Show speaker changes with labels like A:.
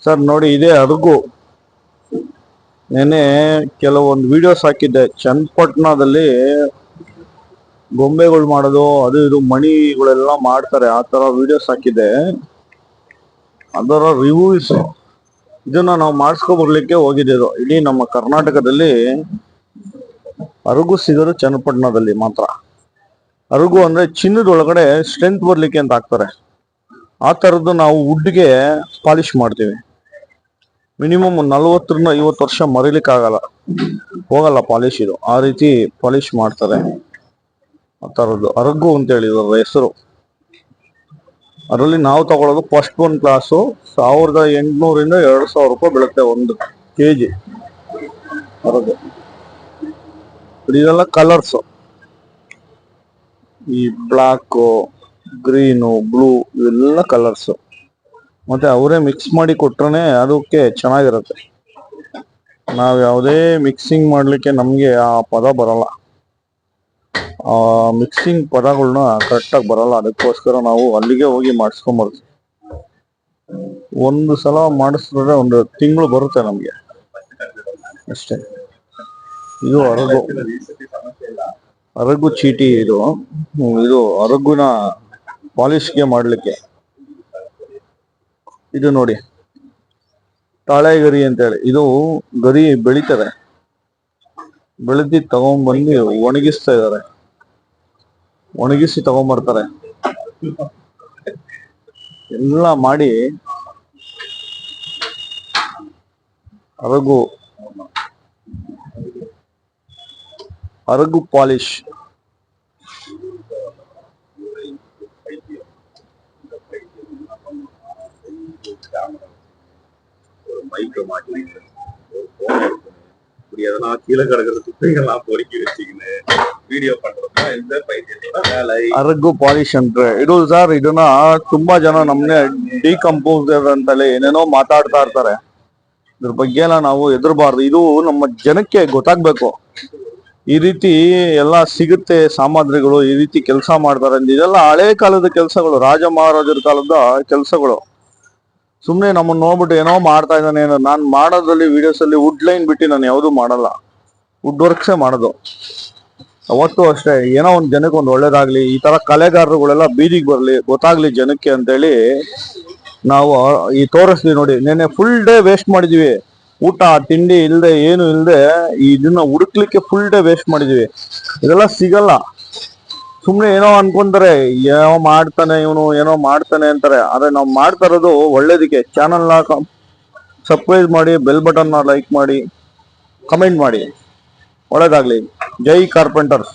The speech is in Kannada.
A: ಸರ್ ನೋಡಿ, ಇದೇ ಅರಗು. ನೆನೆ ಕೆಲವೊಂದು ವಿಡಿಯೋಸ್ ಹಾಕಿದ್ದೆ. ಚನ್ನಪಟ್ಟಣದಲ್ಲಿ ಗೊಂಬೆಗಳು ಮಾಡೋದು, ಅದು ಇದು ಮಣಿಗಳೆಲ್ಲ ಮಾಡ್ತಾರೆ, ಆ ತರ ವಿಡಿಯೋಸ್ ಹಾಕಿದ್ದೆ. ಅದರ ರಿವ್ಯೂಸ್ ಇದನ್ನ ನಾವು ಮಾಡಿಸ್ಕೊ ಬರ್ಲಿಕ್ಕೆ ಹೋಗಿದ್ದೇವೆ. ಇಡೀ ನಮ್ಮ ಕರ್ನಾಟಕದಲ್ಲಿ ಅರಗು ಸಿಗೋದು ಚನ್ನಪಟ್ಟಣದಲ್ಲಿ ಮಾತ್ರ. ಅರಗು ಅಂದ್ರೆ ಚಿನ್ನದ ಒಳಗಡೆ ಸ್ಟ್ರೆಂತ್ ಬರ್ಲಿಕ್ಕೆ ಅಂತ ಹಾಕ್ತಾರೆ. ಆ ತರದ್ದು ನಾವು ವುಡ್ಗೆ ಪಾಲಿಶ್ ಮಾಡ್ತೀವಿ. ಮಿನಿಮಮ್ 40ರಿಂದ 50 ವರ್ಷ ಮರಿಲಿಕ್ಕೆ ಹೋಗಲ್ಲ ಪಾಲಿಶ್. ಇದು ಆ ರೀತಿ ಪಾಲಿಶ್ ಮಾಡ್ತಾರೆ. ಆ ತರದ್ದು ಅರಗು ಅಂತ ಹೇಳಿ ಇದರ ಹೆಸರು. ಅದರಲ್ಲಿ ನಾವು ತಗೊಳ್ಳೋದು ಫಸ್ಟ್ 1 ಕ್ಲಾಸು 1800ರಿಂದ 2000 ರೂಪಾಯಿ ಬೀಳುತ್ತೆ ಒಂದು kg ಅರಗು. ಇದೆಲ್ಲ ಕಲರ್ಸ್, ಈ ಬ್ಲಾಕ್, ಗ್ರೀನು, ಬ್ಲೂ ಇವೆಲ್ಲ ಕಲರ್ಸ್. ಮತ್ತೆ ಅವರೇ ಮಿಕ್ಸ್ ಮಾಡಿ ಕೊಟ್ರೆ ಅದಕ್ಕೆ ಚೆನ್ನಾಗಿರುತ್ತೆ. ನಾವ್ ಯಾವುದೇ ಮಿಕ್ಸಿಂಗ್ ಮಾಡ್ಲಿಕ್ಕೆ ನಮ್ಗೆ ಆ ಪದ ಬರಲ್ಲ. ಆ ಮಿಕ್ಸಿಂಗ್ ಪದಗಳನ್ನ ಕರೆಕ್ಟಾಗಿ ಬರಲ್ಲ. ಅದಕ್ಕೋಸ್ಕರ ನಾವು ಅಲ್ಲಿಗೆ ಹೋಗಿ ಮಾಡಿಸ್ಕೊಂಬರ್ತೀವಿ. ಒಂದು ಸಲ ಮಾಡಿಸಿದ್ರೆ 1 ತಿಂಗಳು ಬರುತ್ತೆ ನಮ್ಗೆ ಅಷ್ಟೇ. ಇದು ಅರಗು ಚೀಟಿ. ಇದು ಅರಗುನ ಪಾಲಿಶ್ಗೆ ಮಾಡ್ಲಿಕ್ಕೆ. ಇದು ನೋಡಿ, ತಾಳೆ ಗರಿ ಅಂತ ಹೇಳಿ. ಇದು ಗರಿ ಬೆಳಿತಾರೆ, ಬೆಳೆದಿ ತಗೊಂಡ್ಬಂದು ಒಣಗಿಸ್ತಾ ಇದಾರೆ. ಒಣಗಿಸಿ ತಗೊಂಡ್ಬರ್ತಾರೆ. ಎಲ್ಲ ಮಾಡಿ ಅರಗು ಪಾಲಿಶ್. ಅರಗು ಪಾಲಿಶ್ ಅಂದ್ರೆ ಇದು ಸರ್. ಇದನ್ನ ತುಂಬಾ ಜನ ನಮ್ನೆ ಡಿಕಂಪೋಸರ್ ಅಂತಲೇ ಏನೇನೋ ಮಾತಾಡ್ತಾ ಇರ್ತಾರೆ. ಇದ್ರ ಬಗ್ಗೆ ಎಲ್ಲ ನಾವು ಹೆದರ್ಬಾರ್ದು. ಇದು ನಮ್ಮ ಜನಕ್ಕೆ ಗೊತ್ತಾಗ್ಬೇಕು. ಈ ರೀತಿ ಎಲ್ಲ ಸಿಗುತ್ತೆ ಸಾಮಗ್ರಿಗಳು, ಈ ರೀತಿ ಕೆಲಸ ಮಾಡ್ತಾರೆ. ಇದೆಲ್ಲ ಹಳೆ ಕಾಲದ ಕೆಲಸಗಳು, ರಾಜ ಮಹಾರಾಜರ ಕಾಲದ ಕೆಲಸಗಳು. ಸುಮ್ನೆ ನಮ್ಮನ್ನ ನೋಡ್ಬಿಟ್ಟು ಏನೋ ಮಾಡ್ತಾ ಇದ್ದಾನೆ. ನಾನು ಮಾಡೋದ್ರಲ್ಲಿ ವಿಡಿಯೋಸ್ ಅಲ್ಲಿ ವುಡ್ ಲೈನ್ ಬಿಟ್ಟು ನಾನು ಯಾವ್ದು ಮಾಡಲ್ಲ. ವುಡ್ ವರ್ಕ್ಸೇ ಮಾಡೋದು. ಅವತ್ತು ಅಷ್ಟೇ, ಏನೋ ಒಂದ್ ಜನಕ್ಕೆ ಒಂದು ಒಳ್ಳೇದಾಗ್ಲಿ, ಈ ತರ ಕಲೆಗಾರರುಗಳೆಲ್ಲ ಬೀದಿಗೆ ಬರ್ಲಿ, ಗೊತ್ತಾಗ್ಲಿ ಜನಕ್ಕೆ ಅಂತೇಳಿ ನಾವು ಈ ತೋರಿಸ್ತೀವಿ. ನೋಡಿ, ನೆನ್ನೆ ಫುಲ್ ಡೇ ವೇಸ್ಟ್ ಮಾಡಿದೀವಿ. ಊಟ ತಿಂಡಿ ಇಲ್ದೆ, ಏನು ಇಲ್ದೆ ಇದನ್ನ ಹುಡುಕ್ಲಿಕ್ಕೆ ಫುಲ್ ಡೇ ವೇಸ್ಟ್ ಮಾಡಿದೀವಿ. ಇದೆಲ್ಲ ಸಿಗಲ್ಲ. ಸುಮ್ನೆ ಏನೋ ಅನ್ಕೊಂತಾರೆ, ಏನೋ ಮಾಡ್ತಾನೆ ಇವನು, ಏನೋ ಮಾಡ್ತಾನೆ ಅಂತಾರೆ. ಆದ್ರೆ ನಾವು ಮಾಡ್ತಾ ಇರೋದು ಒಳ್ಳೇದಕ್ಕೆ. ಚಾನಲ್ನ ಸಬ್ಸ್ಕ್ರೈಬ್ ಮಾಡಿ, ಬೆಲ್ ಬಟನ್ನ ಲೈಕ್ ಮಾಡಿ, ಕಮೆಂಟ್ ಮಾಡಿ. ಒಳ್ಳೇದಾಗ್ಲಿ. ಜೈ ಕಾರ್ಪೆಂಟರ್ಸ್.